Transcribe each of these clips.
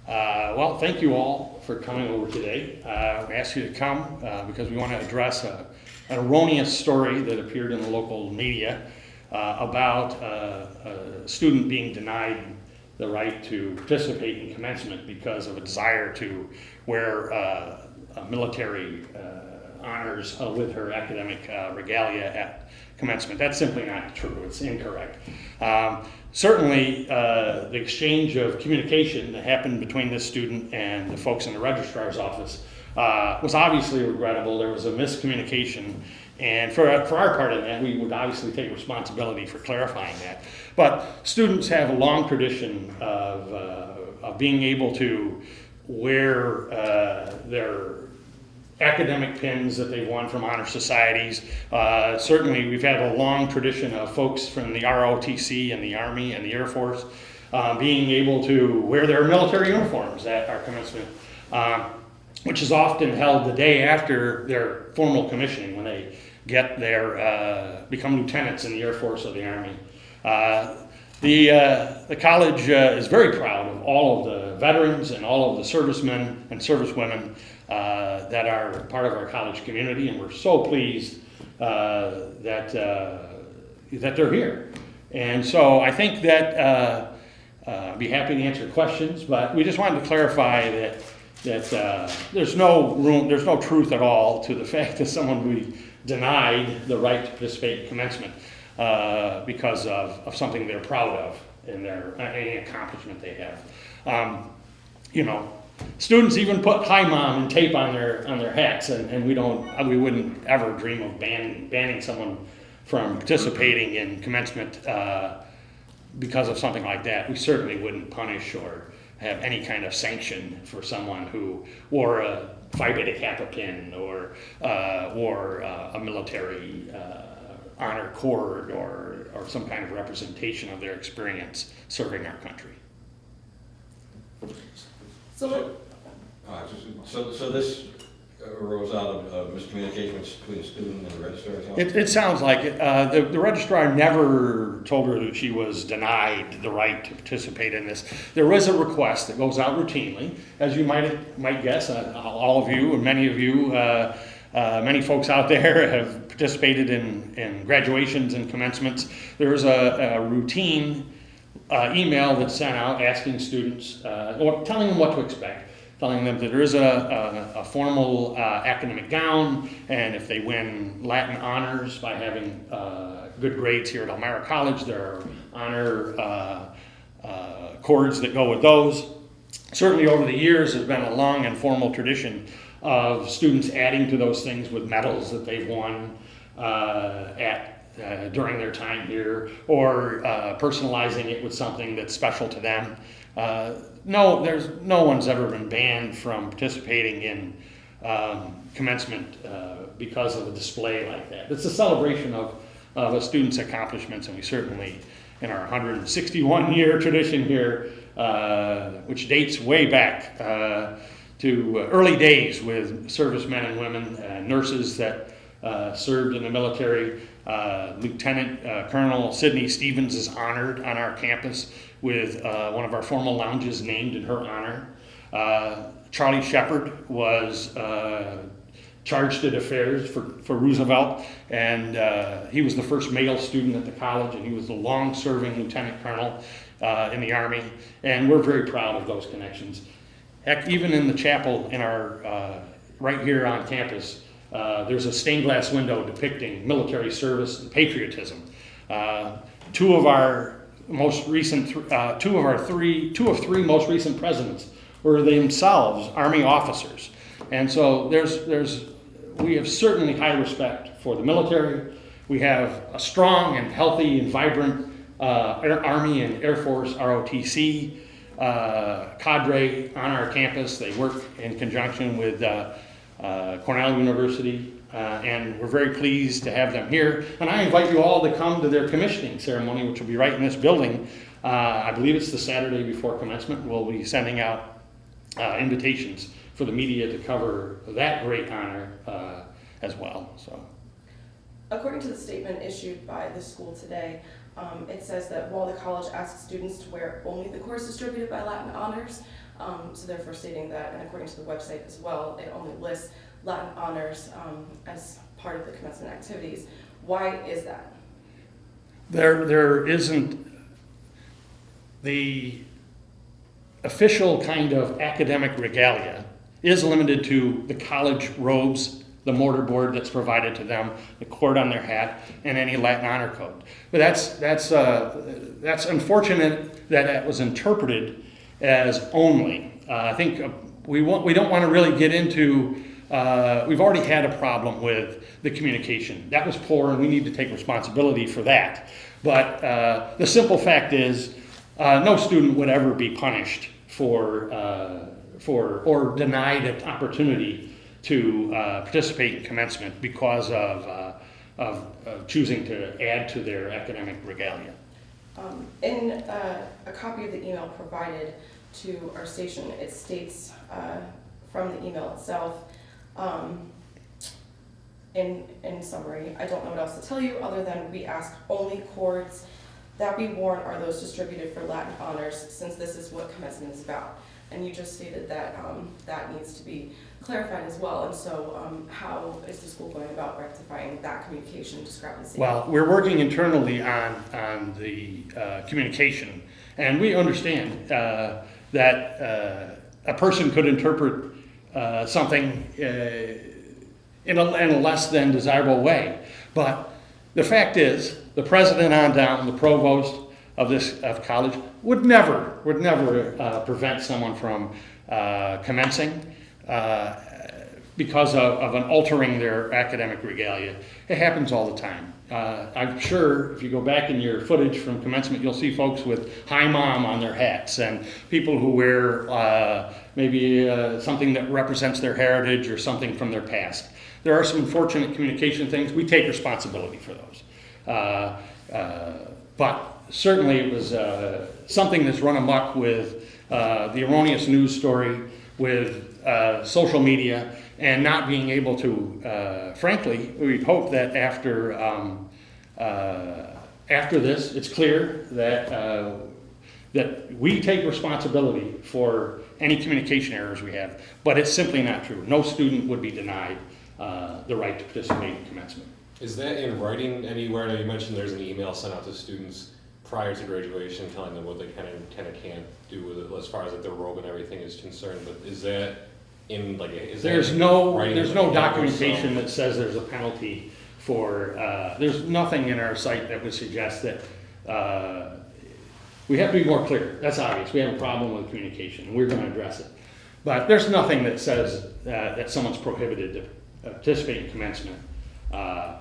Well, thank you all for coming over today. We asked you to come because we want to address an erroneous story that appeared in the local media about a student being denied the right to participate in commencement because of a desire to wear military honors with her academic regalia at commencement. That's simply not true. It's incorrect. Certainly, the exchange of communication that happened between this student and the folks in the registrar's office was obviously regrettable. There was a miscommunication, and for our part of that, we would obviously take responsibility for clarifying that. But students have a long tradition of being able to wear their academic pins that they've won from honor societies. Certainly, we've had a long tradition of folks from the ROTC and the Army and the Air Force being able to wear their military uniforms at our commencement, which is often held the day after their formal commissioning when they get their become lieutenants in the Air Force or the Army. The college is very proud of all of the veterans and all of the servicemen and servicewomen that are part of our college community, and we're so pleased that they're here. And so I think that I'd be happy to answer questions, but we just wanted to clarify that there's no truth at all to the fact that someone would be denied the right to participate in commencement because of something they're proud of in any accomplishment they have. Students even put "Hi Mom" and tape on their hats, and we wouldn't ever dream of banning someone from participating in commencement because of something like that. We certainly wouldn't punish or have any kind of sanction for someone who wore a Phi Beta Kappa pin or wore a military honor cord or some kind of representation of their experience serving our country. So this arose out of miscommunication between the student and the registrar? It sounds like it. The registrar never told her that she was denied the right to participate in this. There was a request that goes out routinely, as you might guess. All of you and many of you, many folks out there have participated in graduations and commencements. There was a routine email that's sent out asking students, or telling them what to expect, telling them that there is a formal academic gown, and if they win Latin honors by having good grades here at Elmira College, there are honor cords that go with those. Certainly over the years, there's been a long and formal tradition of students adding to those things with medals that they've won during their time here, or personalizing it with something that's special to them. No one's ever been banned from participating in commencement because of a display like that. It's a celebration of a student's accomplishments, and we certainly, in our 161-year tradition here, which dates way back to early days with servicemen and women, nurses that served in the military. Lieutenant Colonel Sidney Stevens is honored on our campus with one of our formal lounges named in her honor. Charlie Shepard was charged at affairs for Roosevelt, and he was the first male student at the college, and he was the long-serving lieutenant colonel in the Army, and we're very proud of those connections. Heck, even in the chapel in our right here on campus, there's a stained glass window depicting military service and patriotism. Two of three most recent presidents were themselves Army officers, and so we have certainly high respect for the military. We have a strong and healthy and vibrant Army and Air Force ROTC cadre on our campus. They work in conjunction with Cornell University, and we're very pleased to have them here. And I invite you all to come to their commissioning ceremony, which will be right in this building. I believe it's the Saturday before commencement. We'll be sending out invitations for the media to cover that great honor as well. So, according to the statement issued by the school today, it says that while the college asks students to wear only the course distributed by Latin Honors, So therefore stating that, and according to the website as well, it only lists Latin honors as part of the commencement activities. Why is that? There isn't the official kind of academic regalia is limited to the college robes, the mortarboard that's provided to them, the cord on their hat, and any Latin honor code. But that's unfortunate that that was interpreted as only. I think we don't want to really get into. We've already had a problem with the communication. That was poor, and we need to take responsibility for that. But the simple fact is, no student would ever be punished for or denied an opportunity to participate in commencement because of choosing to add to their academic regalia. In a copy of the email provided to our station, it states from the email itself, in summary, I don't know what else to tell you other than we ask only cords that be worn are those distributed for Latin honors, since this is what commencement is about. And you just stated that that needs to be clarified as well. And so how is the school going about rectifying that communication discrepancy? Well, we're working internally on the communication, and we understand that a person could interpret something in a less than desirable way. But the fact is, the president on down, the provost of college, would never prevent someone from commencing because of an altering their academic regalia. It happens all the time. I'm sure if you go back in your footage from commencement, you'll see folks with "Hi Mom" on their hats, and people who wear maybe something that represents their heritage or something from their past. There are some unfortunate communication things. We take responsibility for those. But certainly it was something that's run amok with the erroneous news story, with social media, and not being able to, frankly, we'd hope that after this, it's clear that we take responsibility for any communication errors we have, but it's simply not true. No student would be denied the right to participate in commencement. Is that in writing anywhere? I know you mentioned there's an email sent out to students prior to graduation telling them what they can and can't do with it as far as like their robe and everything is concerned, but is that in like there's no documentation that says there's a penalty for there's nothing in our site that would suggest that we have to be more clear. That's obvious. We have a problem with communication and we're going to address it, but there's nothing that says that someone's prohibited to participate in commencement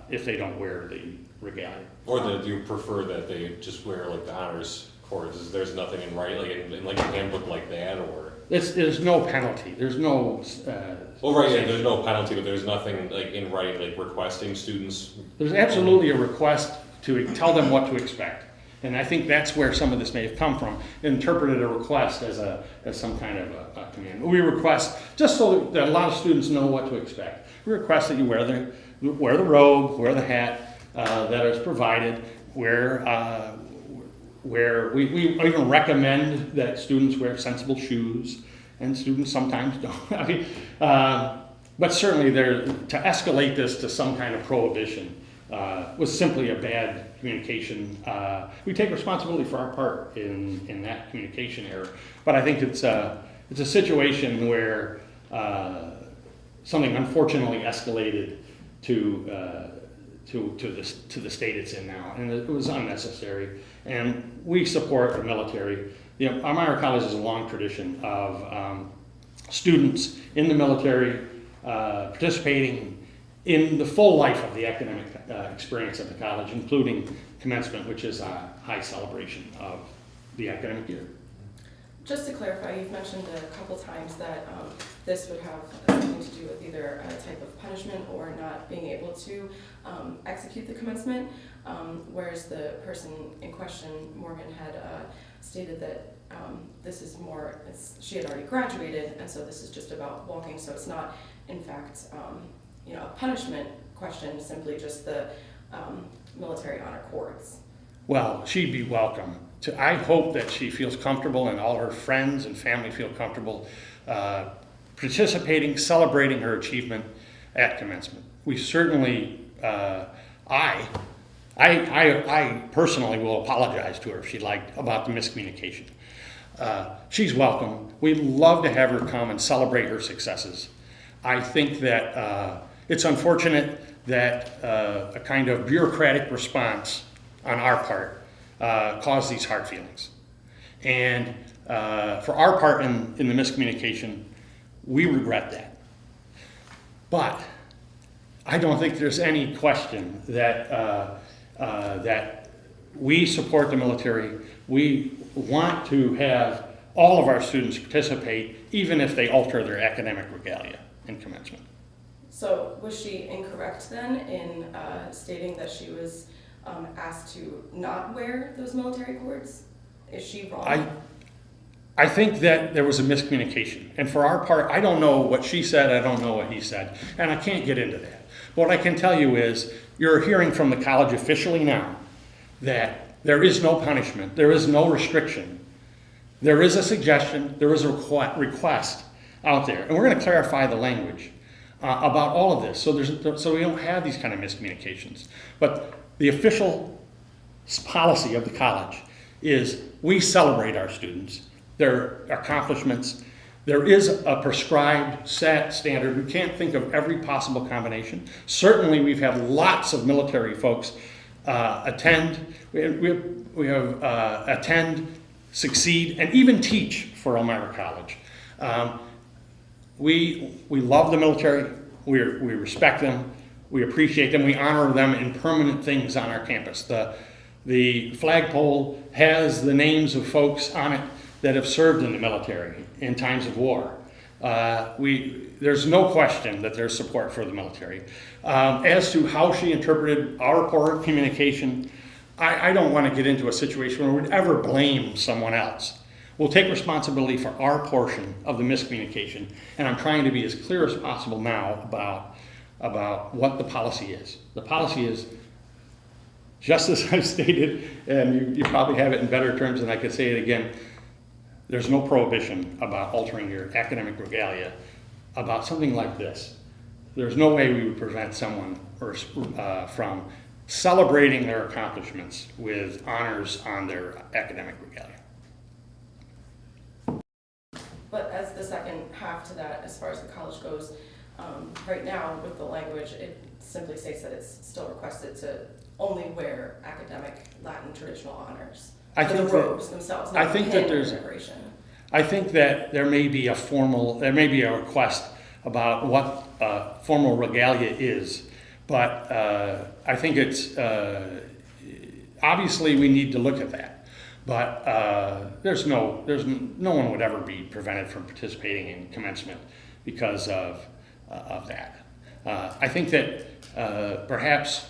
if they don't wear the regalia. Or do you prefer that they just wear like the honors cords? There's nothing in writing, like in like a handbook like that, or? There's no penalty. There's no. Well, right, yeah, there's no penalty, but there's nothing like in writing, like requesting students. There's absolutely a request to tell them what to expect, and I think that's where some of this may have come from. Interpreted a request as some kind of a command. We request just so that a lot of students know what to expect. We request that you wear the robe, wear the hat that is provided, where we even recommend that students wear sensible shoes, and students sometimes don't. I mean, but certainly to escalate this to some kind of prohibition was simply a bad communication. We take responsibility for our part in that communication error, but I think it's a situation where something unfortunately escalated to the state it's in now, and it was unnecessary. And we support the military. You know, Elmira College has a long tradition of students in the military participating in the full life of the academic experience at the college, including commencement, which is a high celebration of the academic year. Just to clarify, you've mentioned a couple times that this would have something to do with either a type of punishment or not being able to execute the commencement, whereas the person in question, Morgan, had stated that this is more, she had already graduated, and so this is just about walking, so it's not, in fact, a punishment question, simply just the military honor cords. Well, she'd be welcome I hope that she feels comfortable and all her friends and family feel comfortable participating, celebrating her achievement at commencement. We certainly, I personally will apologize to her if she'd like about the miscommunication. She's welcome. We'd love to have her come and celebrate her successes. I think that it's unfortunate that a kind of bureaucratic response on our part caused these hard feelings. And for our part in the miscommunication, we regret that. But I don't think there's any question that that we support the military. We want to have all of our students participate, even if they alter their academic regalia in commencement. So was she incorrect then in stating that she was asked to not wear those military cords? Is she wrong? I think that there was a miscommunication. And for our part, I don't know what she said, I don't know what he said, and I can't get into that. But what I can tell you is, you're hearing from the college officially now that there is no punishment, there is no restriction. There is a suggestion, there is a request out there, and we're going to clarify the language about all of this, so we don't have these kind of miscommunications. But the official policy of the college is we celebrate our students, their accomplishments. There is a prescribed set standard. We can't think of every possible combination. Certainly, we've had lots of military folks attend. We have attend, succeed, and even teach for Elmira College. We love the military. We respect them. We appreciate them. We honor them in permanent things on our campus. The flagpole has the names of folks on it that have served in the military in times of war. There's no question that there's support for the military. As to how she interpreted our poor communication, I don't want to get into a situation where we'd ever blame someone else. We'll take responsibility for our portion of the miscommunication, and I'm trying to be as clear as possible now about what the policy is. The policy is, just as I've stated, and you probably have it in better terms than I could say it again, there's no prohibition about altering your academic regalia about something like this. There's no way we would prevent someone from celebrating their accomplishments with honors on their academic regalia. But as the second half to that, as far as the college goes, right now with the language, it simply states that it's still requested to only wear academic Latin traditional honors. I for think the robes themselves, not I think the that there's decoration. I think that there may be a request about what formal regalia is, but I think it's obviously we need to look at that. But no one would ever be prevented from participating in commencement because of that. I think that perhaps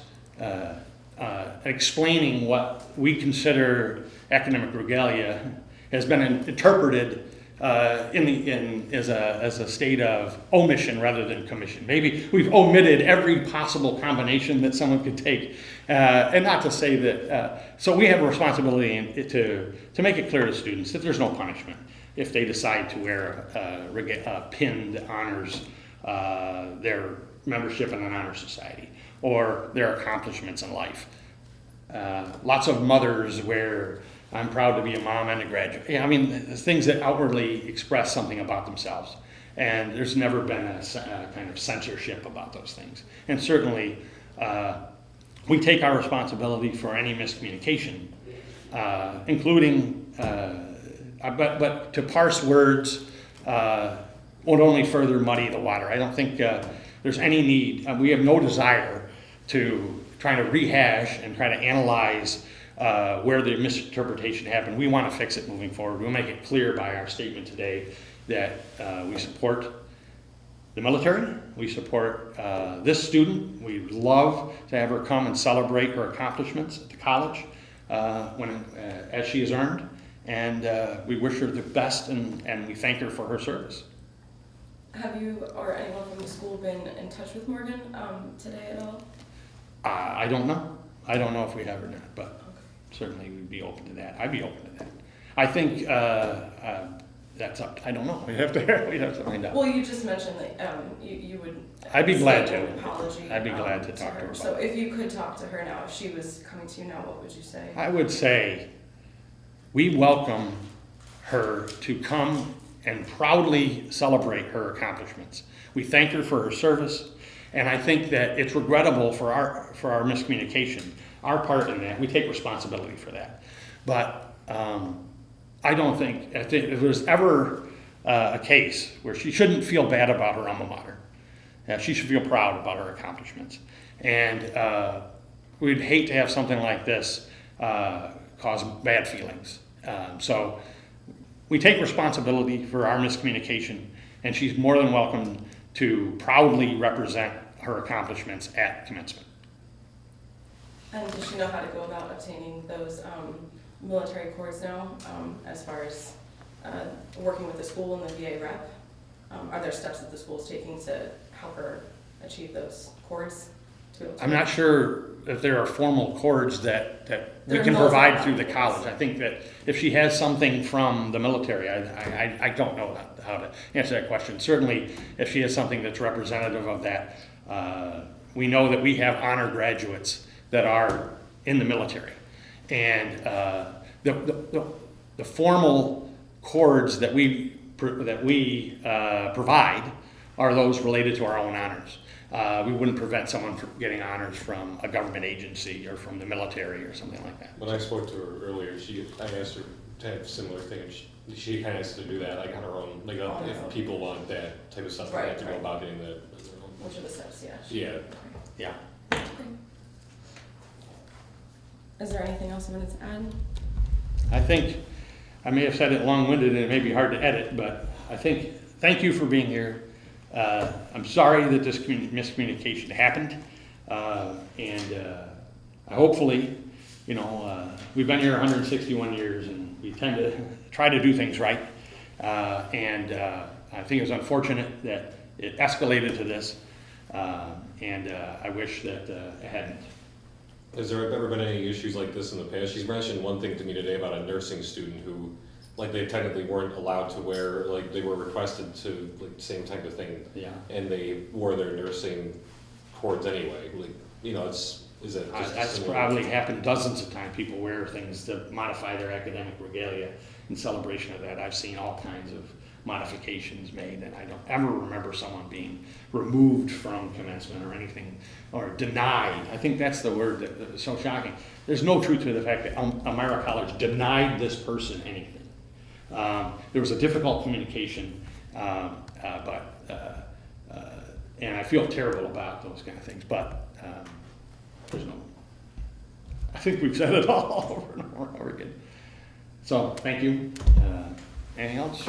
explaining what we consider academic regalia has been interpreted as a state of omission rather than commission. Maybe we've omitted every possible combination that someone could take, and not to say that. So we have a responsibility to make it clear to students that there's no punishment if they decide to wear pinned honors, their membership in an honor society, or their accomplishments in life. Lots of mothers wear, I'm proud to be a mom and a graduate. Yeah, I mean, things that outwardly express something about themselves. And there's never been a kind of censorship about those things. And certainly, we take our responsibility for any miscommunication, including, but to parse words would only further muddy the water. I don't think there's any need. We have no desire to try to rehash and try to analyze where the misinterpretation happened. We want to fix it moving forward. We'll make it clear by our statement today that we support the military, we support this student. We'd love to have her come and celebrate her accomplishments at the college as she has earned, and we wish her the best and we thank her for her service. Have you or anyone from the school been in touch with Morgan today at all? I don't know. I don't know if we have or not, but certainly we'd be open to that. I'd be open to that. I think that's up, I don't know, we'd have to find out. Well, you just mentioned that you would. I'd be glad say to. an apology, I'd be glad to talk to her about So it. if you could talk to her now, if she was coming to you now, what would you say? I would say we welcome her to come and proudly celebrate her accomplishments. We thank her for her service, and I think that it's regrettable for our miscommunication. Our part in that, we take responsibility for that. But I think if there's ever a case where she shouldn't feel bad about her alma mater, she should feel proud about her accomplishments. And we'd hate to have something like this cause bad feelings. So we take responsibility for our miscommunication, and she's more than welcome to proudly represent her accomplishments at commencement. And does she know how to go about obtaining those military cords now, as far as working with the school and the VA rep? Are there steps that the school is taking to help her achieve those cords? I'm not sure if there are formal cords that we There can are provide those through the cords. college. I think that if she has something from the military, I don't know how to answer that question. Certainly, if she has something that's representative of that, we know that we have honor graduates that are in the military. And the formal cords that we provide are those related to our own honors. We wouldn't prevent someone from getting honors from a government agency or from the military or something like that. When I spoke to her earlier, I asked her to have similar things. She kind of has to do that, like on her own. Like On her if own. people want that type of stuff, they Right, have to go right. about getting that on their own. Which are the steps, yeah. Yeah. Yeah. Is there anything else you wanted to add? I think I may have said it long-winded and it may be hard to edit, but I think, thank you for being here. I'm sorry that this miscommunication happened. Hopefully, we've been here 161 years and we tend to try to do things right. I think it was unfortunate that it escalated to this. I wish that it hadn't. Has there ever been any issues like this in the past? She's mentioned one thing to me today about a nursing student who, like, they technically weren't allowed to wear, like, they were requested to, like, same type of thing. Yeah. And they wore their nursing cords anyway. Like, is it just That's similar? probably happened dozens of times. People wear things to modify their academic regalia in celebration of that. I've seen all kinds of modifications made, and I don't ever remember someone being removed from commencement or anything, or denied. I think that's the word that is so shocking. There's no truth to the fact that Elmira College denied this person anything. There was a difficult communication, and I feel terrible about those kind of things, but there's no, I think we've said it all over and over again. So, thank you. Anything else?